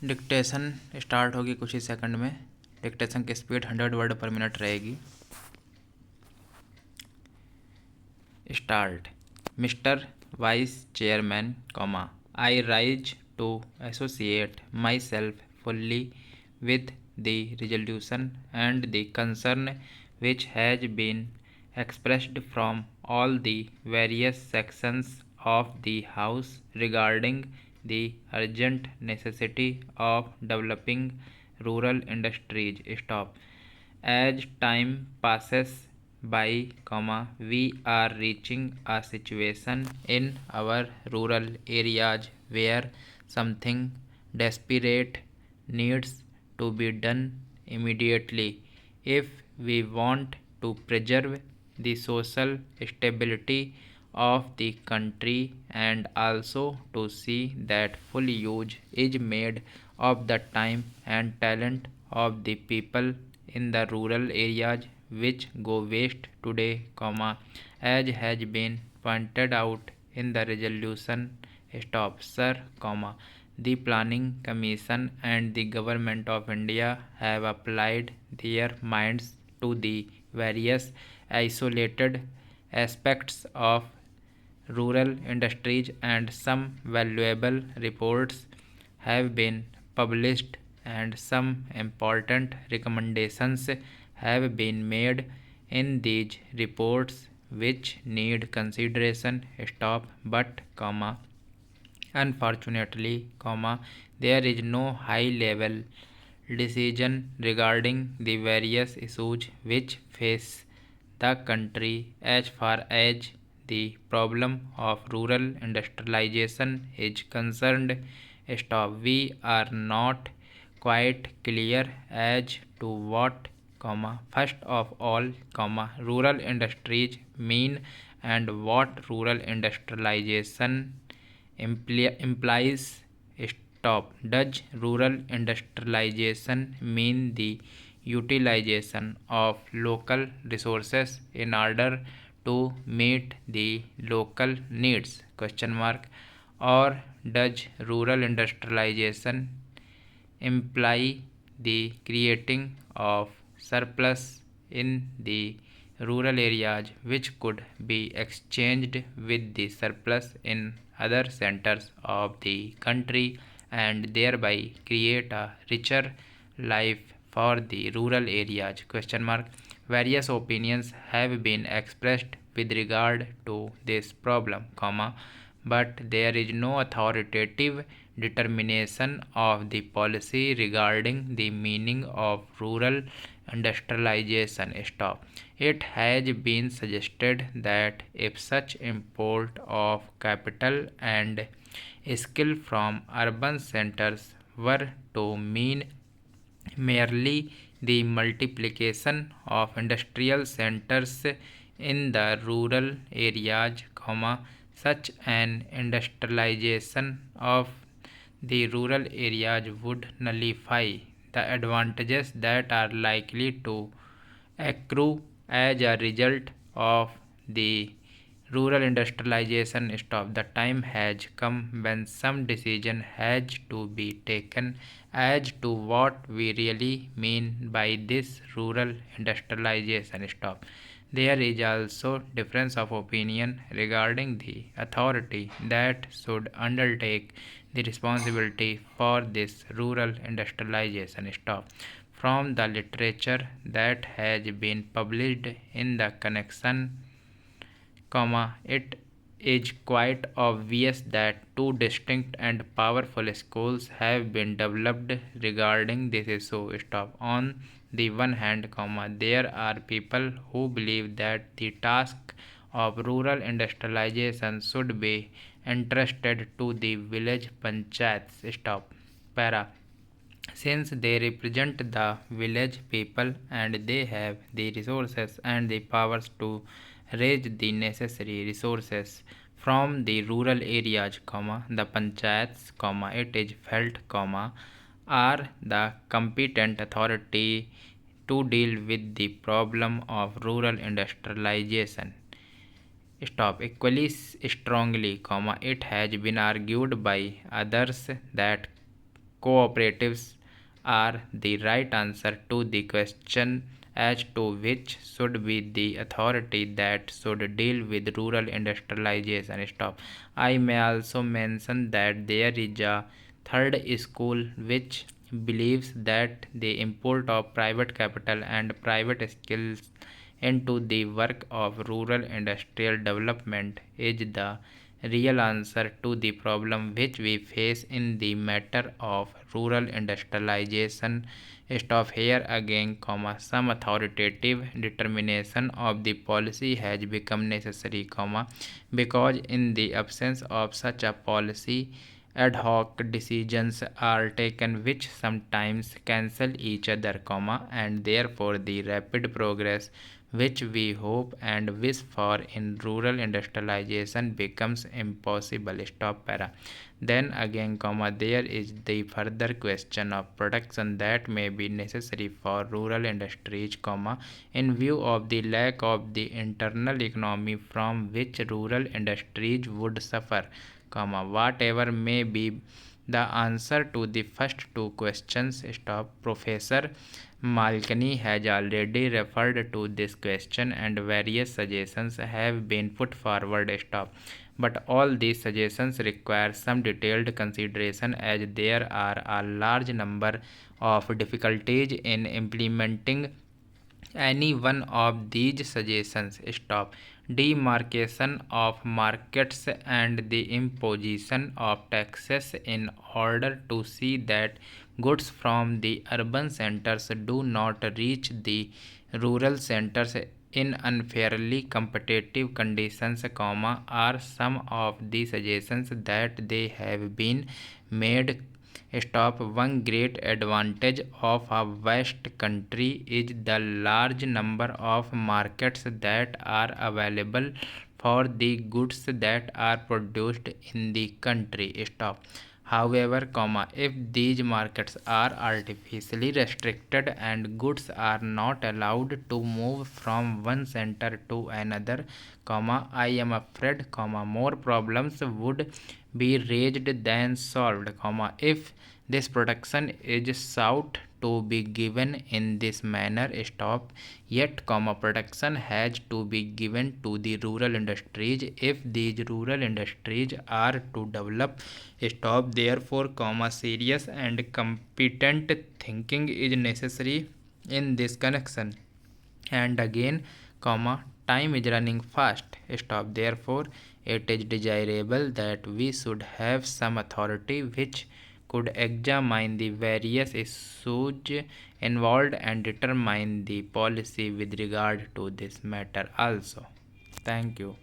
Dictation start होगी कुछ ही सेकंड में। डिक्टेशन की स्पीड 100 वर्ड पर मिनट रहेगी। Start. Mister vice chairman, I rise to associate myself fully with the resolution and the concern which has been expressed from all the various sections of the House regarding the urgent necessity of developing rural industries. Stop. As time passes by, we are reaching a situation in our rural areas where something desperate needs to be done immediately if we want to preserve the social stability of the country and also to see that full use is made of the time and talent of the people in the rural areas which go waste today, as has been pointed out in the resolution. Stop, sir, the Planning Commission and the Government of India have applied their minds to the various isolated aspects of rural industries, and some valuable reports have been published and some important recommendations have been made in these reports which need consideration. Stop, but, unfortunately, there is no high-level decision regarding the various issues which face the country as far as the problem of rural industrialization is concerned. Stop. We are not quite clear as to what, first of all, rural industries mean and what rural industrialization implies. Stop. Does rural industrialization mean the utilization of local resources in order to meet the local needs? Or does rural industrialization imply the creating of surplus in the rural areas which could be exchanged with the surplus in other centers of the country and thereby create a richer life for the rural areas? Various opinions have been expressed with regard to this problem, but there is no authoritative determination of the policy regarding the meaning of rural industrialization. Stop. It has been suggested that if such import of capital and skill from urban centers were to mean merely the multiplication of industrial centers in the rural areas, such an industrialization of the rural areas would nullify the advantages that are likely to accrue as a result of the rural industrialization. Stop. The time has come when some decision has to be taken as to what we really mean by this rural industrialization. Stop. There is also difference of opinion regarding the authority that should undertake the responsibility for this rural industrialization. Stop. From the literature that has been published in the connection, it is quite obvious that two distinct and powerful schools have been developed regarding this issue. Stop. On the one hand, there are people who believe that the task of rural industrialization should be entrusted to the village panchayats. Stop. Para. Since they represent the village people and they have the resources and the powers to raise the necessary resources from the rural areas, the panchayats, it is felt, are the competent authority to deal with the problem of rural industrialization. Stop. Equally strongly, it has been argued by others that, cooperatives are the right answer to the question as to which should be the authority that should deal with rural industrialization. Stop. I may also mention that there is a third school which believes that the import of private capital and private skills into the work of rural industrial development is the real answer to the problem which we face in the matter of rural industrialization. Stop here again, comma, some authoritative determination of the policy has become necessary, comma, because in the absence of such a policy, ad hoc decisions are taken which sometimes cancel each other, comma, and therefore the rapid progress which we hope and wish for in rural industrialization becomes impossible. Stop para. Then again, comma, there is the further question of production that may be necessary for rural industries, comma, in view of the lack of the internal economy from which rural industries would suffer, comma, whatever may be the answer to the first two questions. Stop. Professor Malkani has already referred to this question and various suggestions have been put forward. Stop. But all these suggestions require some detailed consideration as there are a large number of difficulties in implementing any one of these suggestions. Stop. Demarcation of markets and the imposition of taxes in order to see that goods from the urban centers do not reach the rural centers in unfairly competitive conditions, comma, are some of the suggestions that they have been made. Stop. One great advantage of a vast country is the large number of markets that are available for the goods that are produced in the country. Stop. However, comma, if these markets are artificially restricted and goods are not allowed to move from one center to another, comma, I am afraid, comma, more problems would be raised than solved, comma, if this production is sought to be given in this manner. Stop. Yet, comma, production has to be given to the rural industries if these rural industries are to develop. Stop. Therefore, comma, serious and competent thinking is necessary in this connection. And again, comma, time is running fast. Stop. Therefore, it is desirable that we should have some authority which could examine the various issues involved and determine the policy with regard to this matter also. Thank you.